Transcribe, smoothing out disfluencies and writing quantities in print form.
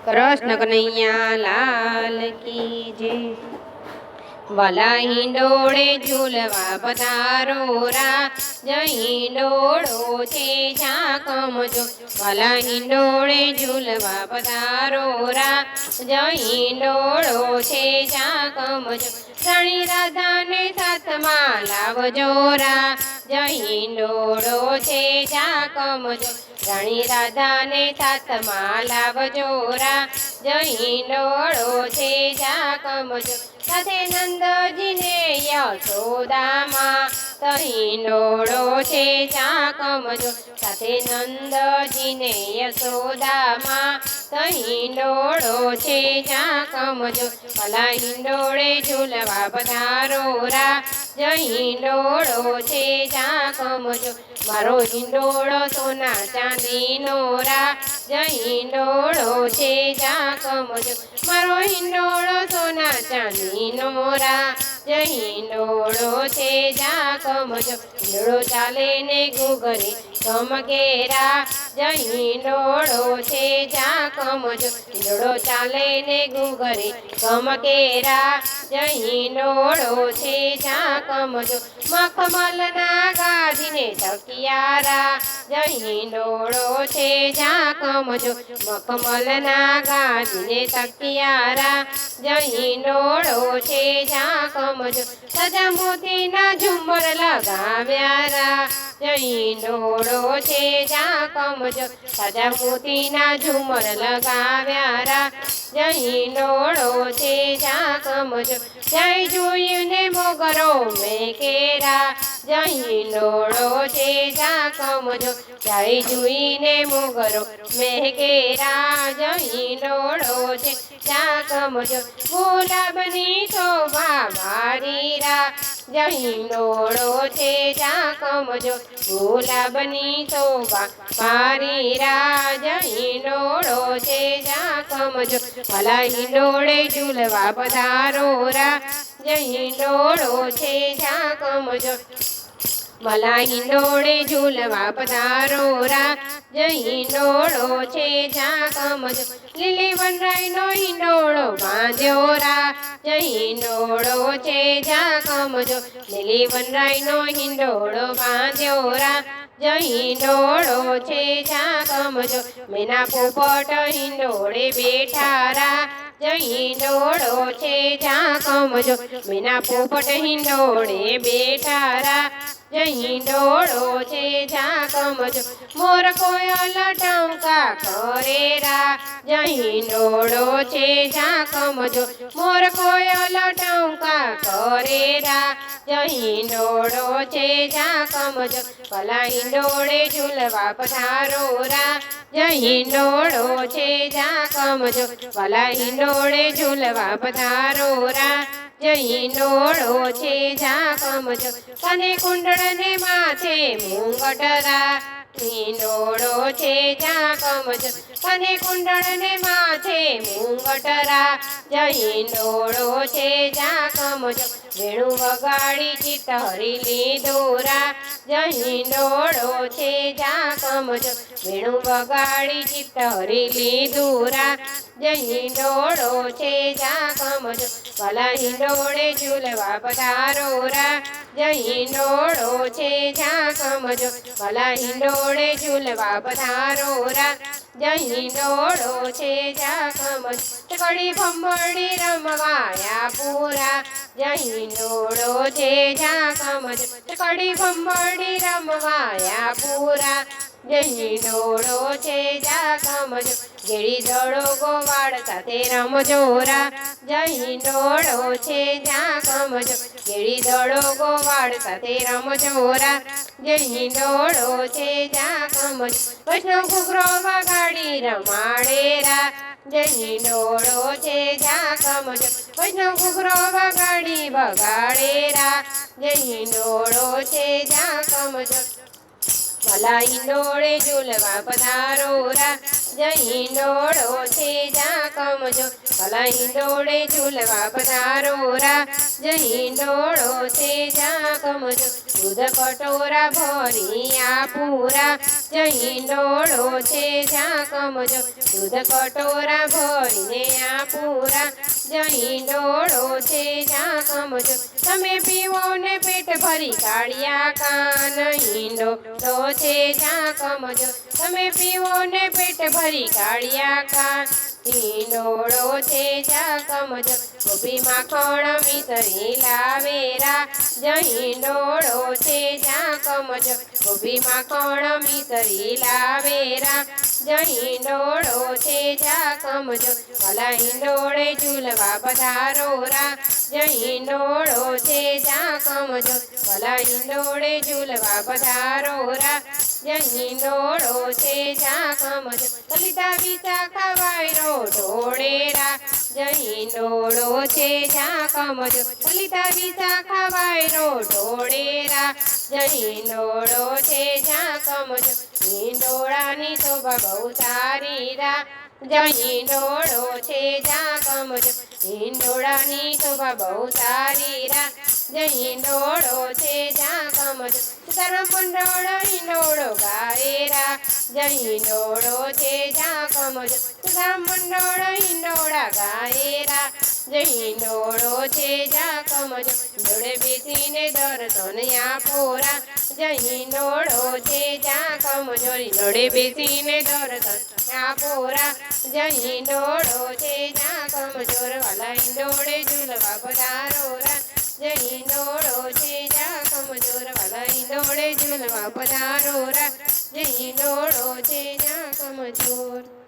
કૃષ્ણ કનૈયા લાલ કી જય। વાલા હિંડોળે ઝૂલવા પધારો રા, જય હિંડોળો છે ઝાકમજો। વાલા હિંડોળે ઝૂલવા પધારો રા, જય હિંડોળો છે ઝાકમજો। રાણી રાધાને સાથમાં લાવજો રા, જય હિંડોળો છે ઝાકમજો। રાણી રાધાને સાથમાં લાવજો રા, જય હિંડોળો છે ઝાકમજો। સાથે નંદજીને યશોદામાં, તો હિંડોળો છે ઝાકમજો। સાથે નંદજીને યશોદામાં, તો હિંડોળો છે ઝાકમજો। વાલા હિંડોળે ઝૂલવા પધારો રા, જય હિંડોળો છે ઝાકમજો। મારો હિંડોળો સોના ચાંદીનો રા, જય હિંડોળો છે ઝાકમજો। મારો હિંડોળો સોના ચાંદીનો રા, જય હિંડોળો છે ઝાકમજો। હિંડોળો ચાલે ને ઘૂઘરે ચમકે રા, જય હિંડોળો છે ઝાકમજો। હિંડોળો ચાલે ને ઘૂઘરે ચમકે રા, જય હિંડોળો છે ઝાકમજો। મખમલના ગાજીને તકિયારા, જય હિંડોળો છે ઝાકમજો। મખમલના ગાજીને તકિયારા, જય હિંડોળો છે ઝાકમજો। સજા મોતીના ઝુમ્મર લગાવ્યા રા, જય હિંડોળો છે ઝાકમજો। સજા મોતીના ઝુમ્મર લગાવ્યા રા, જય હિંડોળો છે ઝાકમજો। જય જોઈને મોગરો મેકેરા, જય હિંડોળો છે ઝાકમજો। જય જોઈને મોગરો મેકેરા, જય હિંડોળો છે ઝાકમજો। ગુલાબની શોભા મારી રા, જય હિંડોળો છે ઝાકમજો। ગુલાબની શોભા મારી રા, જય હિંડોળો છે ઝાકમજો। વાલા હિંડોળે ઝૂલવા પધારો રા, જય હિંડોળો છે ઝાકમજો। વાલા હિંડોળે ઝૂલવા પધારો રા, જય હિંડોળો છે ઝાકમજો। લીલી વનરાઈનો હિંડોળો બાંધ્યો રા, જય હિંડોળો છે ઝાકમજો। લીલી વનરાઈનો હિંડોળો બાંધ્યો રા, જય હિંડોળો છે ઝાકમજો। મેના પોપટ હિંડોળે બેઠા રા, જય હિંડોળો છે ઝાકમજો। મેના પોપટ હિંડોળે બેઠા રા, જય હિંડોળો છે ઝાકમજો। મોર કોયલ ટંકા કરે રા, જય હિંડોળો છે ઝાકમજો। મોર કોયલ ટંકા કરે રા, જય હિંડોળો છે ઝાકમજો। વાલા હિંડોળે ઝૂલવા પધારો રા, જય હિંડોળો છે ઝાકમજો। વાલા હિંડોળે ઝૂલવા પધારો રા, જય હિંડોળો છે ઝાકમજો। કને કુંડળ ને માથે મુંગટ રા, હિંડોળો છે ઝાકમજો। કને કુંડળ ને માથે મુંગટ રા, જય હિંડોળો છે ઝાકમજો। વેણુ વગાડી ચિત્ત હરી લીધું રા, જય હિંડોળો છે ઝાકમજો। વેણુ વગાડી ચિત્ત હરી લીધું રા, જય હિંડોળો છે ઝાકમજો। વાલા હિંડોળે ઝૂલવા પધારો રા, જય હિંડોળો છે ઝાકમજો। વાલા હિંડોળે ઝૂલવા પધારો રા, જય હિંડોળો છે ઝાકમજો। કડી ભમરડી રમવાયા પૂરા, જય હિંડોળો છે ઝાકમજો। કડી ભમરડી રમવાયા પૂરા, જય હિંડોળો છે ઝાકમજો। ગેડી દડો ગોવાળ સાથે રમજો રા, જય હિંડોળો છે ઝાકમજો। ગેડી દડો ગોવાળ સાથે રમજો રા, જય હિંડોળો છે ઝાકમજો। વૈષ્ણવ ઘૂઘરો વગાડી રમાડે રા, જય હિંડોળો છે ઝાકમજો। વૈષ્ણવ ઘૂઘરો વગાડી વગાડે રા, જય હિંડોળો છે ઝાકમજો। વાલા હિંડોળે ઝૂલવા પધારો રા, જય હિંડોળો છે ઝાકમજો। વાલા હિંડોળે ઝૂલવા પધારો રા, જય હિંડોળો છે ઝાકમજો। દૂધ કટોરા ભર્યા પૂરા જય હિંડોળો છે જ્યાં કમજો દૂધ કટોરા ભરીને આ પૂરા જય હિંડોળો છે જ્યાં કમજો તમે પીવો ને પેટ ભરી કાળિયા કાન હિંડોળો છે જ્યાં કમજો તમે પીવો ને પેટ ભરી કાળિયા કાન હિંડોળો છે જ્યાં કમજો ગોપી માખણ મિસરી લાવેરા જય હિંડોળો છે જ્યાં કમજો ગોપી માખણ મિસરી લાવેરા જય હિંડોળો છે જ્યાં કમજો ભલા હિંડોળે ઝૂલવા પધારો રા જય હિંડોળો છે જ્યાં કમજો ભલા હિંડોળે ઝૂલવા પધારો રા જય હિંડોળો છે જ્યાં કમજો લલિતા વિશાખા વાયરો ઢોળેરા જય હિંડોળો છે જ્યાં કમજો લલિતા વિશાખા વાયરો ઢોળેરા જય હિંડોળો છે જ્યાં કમજો હિંડોળાની શોભા બહુ સારી રા જય હિંડોળો છે જ્યાં કમજો હિંડોળાની શોભા બહુ સારી રા જય હિંડોળો છે જ્યાં કમજો સીતારામ મંડળ હિંડોળો ગાયેરા જય હિંડોળો છે જ્યાં કમજો સીતારામ મંડળ હિંડોળા ગાયેરા જય હિંડોળો છે જ્યાં કમજો જોડે બેસીને દર્શન આપોરા જય હિંડોળો છે જ્યાં કમજો જોડે બેસીને દર્શન આપોરા જય હિંડોળો છે જ્યાં કમજોર વાલા હિંડોળે ઝૂલવા પધારો રા જય હિંડોળો છે જ્યાં કમજોર વાલા હિંડોળે ઝૂલવા પધારો રા જય હિંડોળો છે જ્યાં કમજોર